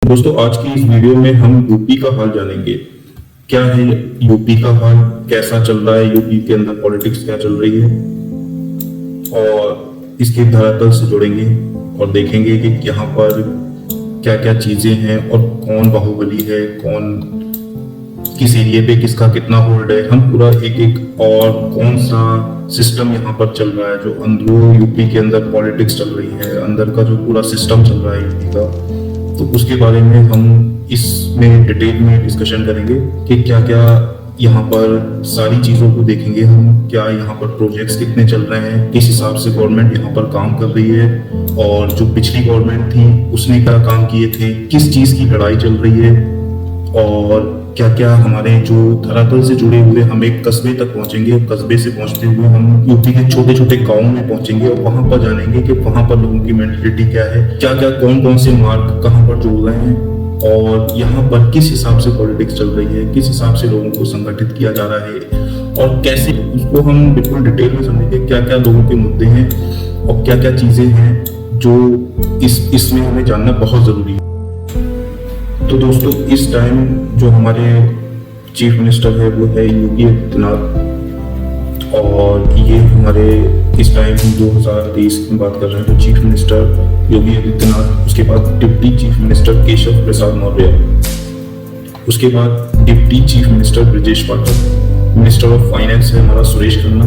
दोस्तों, आज की इस वीडियो में हम यूपी का हाल जानेंगे। क्या है यूपी का हाल, कैसा चल रहा है यूपी के अंदर, पॉलिटिक्स क्या चल रही है, और इसके धरातल से जुड़ेंगे और देखेंगे कि यहाँ पर क्या क्या चीजें हैं और कौन बाहुबली है, कौन किस एरिया पे किसका कितना होल्ड है। हम पूरा एक एक और कौन सा सिस्टम यहाँ पर चल रहा है, जो अंदर यूपी के अंदर पॉलिटिक्स चल रही है, अंदर का जो पूरा सिस्टम चल रहा है यूपी का, तो उसके बारे में हम इसमें डिटेल में डिस्कशन करेंगे कि क्या क्या यहाँ पर सारी चीज़ों को देखेंगे हम। क्या यहाँ पर प्रोजेक्ट्स कितने चल रहे हैं, किस हिसाब से गवर्नमेंट यहाँ पर काम कर रही है, और जो पिछली गवर्नमेंट थी उसने क्या काम किए थे, किस चीज़ की लड़ाई चल रही है, और क्या क्या हमारे जो धरातल से जुड़े हुए। हम एक कस्बे तक पहुंचेंगे और कस्बे से पहुंचते हुए हम यूपी के छोटे छोटे गाँव में पहुंचेंगे और वहां पर जानेंगे कि वहां पर लोगों की मेंटेलिटी क्या है, क्या क्या कौन कौन से मार्ग कहां पर जुड़ रहे हैं, और यहाँ पर किस हिसाब से पॉलिटिक्स चल रही है, किस हिसाब से लोगों को संगठित किया जा रहा है, और कैसे उसको हम बिल्कुल डिटेल में समझेंगे। क्या क्या लोगों के मुद्दे हैं और क्या क्या चीजें हैं जो इसमें हमें जानना बहुत जरूरी है। तो दोस्तों, इस टाइम जो हमारे चीफ मिनिस्टर है वो है योगी आदित्यनाथ, और ये हमारे इस टाइम 2023 की बात कर रहे हैं तो चीफ मिनिस्टर योगी आदित्यनाथ, उसके बाद deputy chief minister Keshav Prasad Maurya, उसके बाद deputy chief minister Brajesh Pathak, minister of finance है हमारा Suresh Khanna,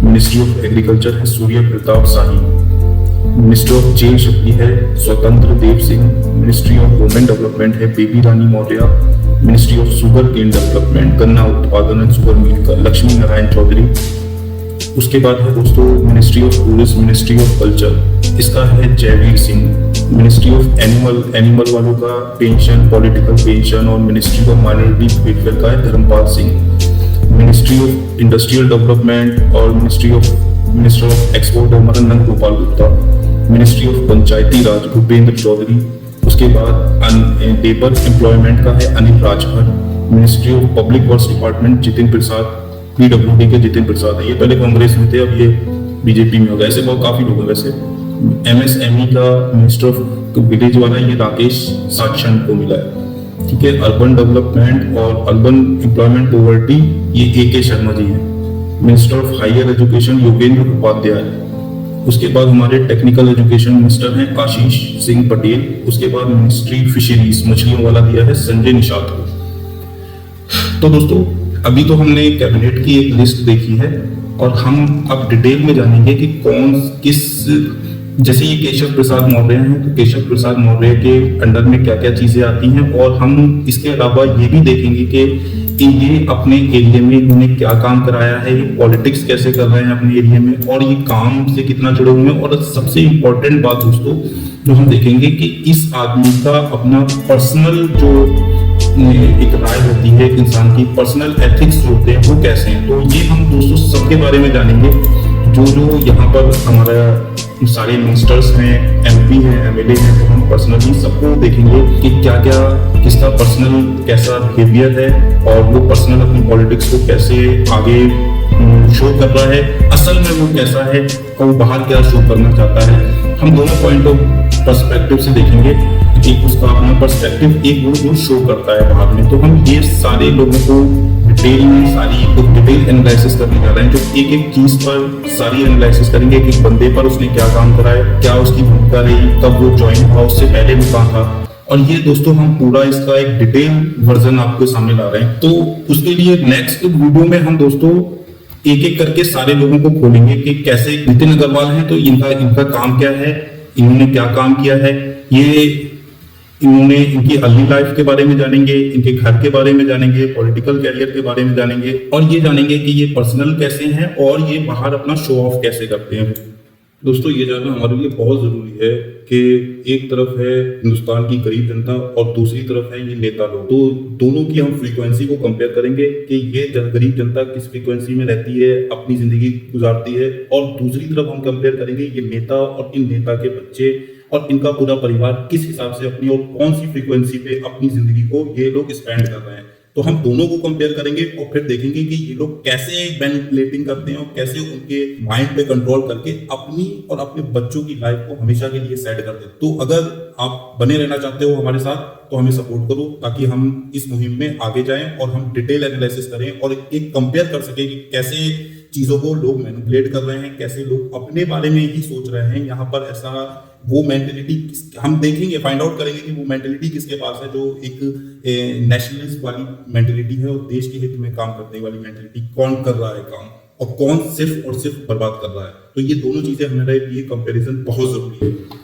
ministry of agriculture है सूर्य प्रताप शाही, मिनिस्टर ऑफ जेल शक्ति है Swatantra Dev Singh, ministry of women development है Baby Rani Maurya, ministry of sugar cane development गन्ना उत्पादन एंड शुगर मिल का लक्ष्मी नारायण चौधरी। उसके बाद है दोस्तों ministry of tourism, ministry of culture, इसका है Jaiveer Singh, ministry of animal वालों का पेंशन, पॉलिटिकल पेंशन, और मिनिस्ट्री ऑफ माइनॉरिटी वेलफेयर का है Dharampal Singh, ministry of industrial development और मिनिस्टर ऑफ एक्सपोर्ट हमारा नंद गोपाल गुप्ता, मिनिस्ट्री ऑफ पंचायती राज भूपेंद्र चौधरी, उसके बाद लेबर एम्प्लॉयमेंट का है Anil Rajbhar, ministry of public works department Jitin Prasad, PWD के जितिन प्रसाद है, ये पहले कांग्रेस में थे अब ये बीजेपी में हो गए, ऐसे बहुत काफी लोग हैं वैसे। एमएसएमई का मिनिस्टर ऑफ विलेज वाला ये राकेश साक्षण को मिला है, ठीक है। अर्बन डेवलपमेंट और अर्बन एम्प्लॉयमेंट पॉवर्टी ये AK शर्मा जी है, minister of higher education Yogendra Upadhyay, उसके बाद हमारे टेक्निकल एजुकेशन मिनिस्टर हैं आशीष सिंह पटेल, उसके बाद मिनिस्ट्री फिशरीज मछलियों वाला दिया है संजय निषाद को। तो दोस्तों, अभी तो हमने कैबिनेट की एक लिस्ट देखी है और हम अब डिटेल में जानेंगे कि कौन किस, जैसे ये केशव प्रसाद मौर्य हैं तो केशव प्रसाद मौर्य के अंडर में क्या क्या चीजें आती हैं, और हम इसके अलावा ये भी देखेंगे कि ये अपने एरिया में इन्होंने क्या काम कराया है, ये पॉलिटिक्स कैसे कर रहे हैं अपने एरिया में, और ये काम से कितना जुड़े हुए हैं। और सबसे इम्पोर्टेंट बात दोस्तों जो हम देखेंगे कि इस आदमी का अपना पर्सनल जो एक राय होती है एक इंसान की, पर्सनल एथिक्स होते हैं वो कैसे हैं, तो ये हम दोस्तों सबके बारे में जानेंगे। जो यहाँ पर हमारा सारे मिनिस्टर्स हैं, MP हैं, MLA हैं, तो हम पर्सनली सबको देखेंगे कि क्या क्या किसका पर्सनल कैसा बिहेवियर है, और वो पर्सनल अपनी पॉलिटिक्स को कैसे आगे शो कर रहा है, असल में वो कैसा है और वो बाहर क्या शो करना चाहता है। हम दोनों पॉइंट ऑफ पर्सपेक्टिव से देखेंगे, एक उसका अपना पर्सपेक्टिव, एक वो जो शो करता है बाहर में। तो हम ये सारे लोगों को डिटेल में सारी डिटेल एनालिसिस करने जा रहे हैं, जो एक एक चीज पर सारी एनालिसिस करेंगे कि बंदे पर उसने क्या काम करा है, क्या उसकी भूमिका रही, कब वो ज्वाइन हुआ, उससे पहले वो कहाँ था, और ये दोस्तों हम पूरा इसका एक डिटेल वर्जन आपके सामने ला रहे हैं। तो उसके लिए नेक्स्ट वीडियो में हम दोस्तों एक एक करके सारे लोगों को खोलेंगे कि कैसे नितिन अग्रवाल है तो इनका काम क्या है, इन्होंने क्या काम किया है, इन्होंने इनकी अर्ली लाइफ के बारे में जानेंगे, इनके घर के बारे में जानेंगे, पॉलिटिकल कैरियर के बारे में जानेंगे, और ये जानेंगे कि ये पर्सनल कैसे हैं और ये बाहर अपना शो ऑफ कैसे करते हैं। दोस्तों, ये जानना हमारे लिए बहुत जरूरी है कि एक तरफ है हिंदुस्तान की गरीब जनता और दूसरी तरफ है ये नेता लोग, तो दोनों की हम फ्रीक्वेंसी को कंपेयर करेंगे कि ये गरीब जनता किस फ्रीक्वेंसी में रहती है, अपनी जिंदगी गुजारती है, और दूसरी तरफ हम कंपेयर करेंगे ये नेता और इन नेता के बच्चे और इनका पूरा परिवार किस हिसाब से अपनी और कौन सी फ्रीक्वेंसी पे अपनी जिंदगी को ये लोग स्पेंड कर रहे हैं। तो हम दोनों को कंपेयर करेंगे और फिर देखेंगे कि ये लोग कैसे मैनिपुलेटिंग करते हैं और कैसे उनके माइंड पे कंट्रोल करके अपनी और अपने बच्चों की लाइफ को हमेशा के लिए सेट करते हैं। तो अगर आप बने रहना चाहते हो हमारे साथ तो हमें सपोर्ट करो, ताकि हम इस मुहिम में आगे जाएं और हम डिटेल एनालिसिस करें और एक कंपेयर कर सके कि कैसे चीजों को लोग मैनिपुलेट कर रहे हैं, कैसे लोग अपने बारे में ही सोच रहे हैं। यहाँ पर ऐसा वो मेंटेलिटी हम देखेंगे, फाइंड आउट करेंगे कि वो मेंटेलिटी किसके पास है, जो एक नेशनलिस्ट वाली मेंटेलिटी है और देश के हित में काम करने वाली मेंटेलिटी, कौन कर रहा है काम और कौन सिर्फ और सिर्फ बर्बाद कर रहा है। तो ये दोनों चीजें हमारे लिए कंपैरिजन बहुत जरूरी है।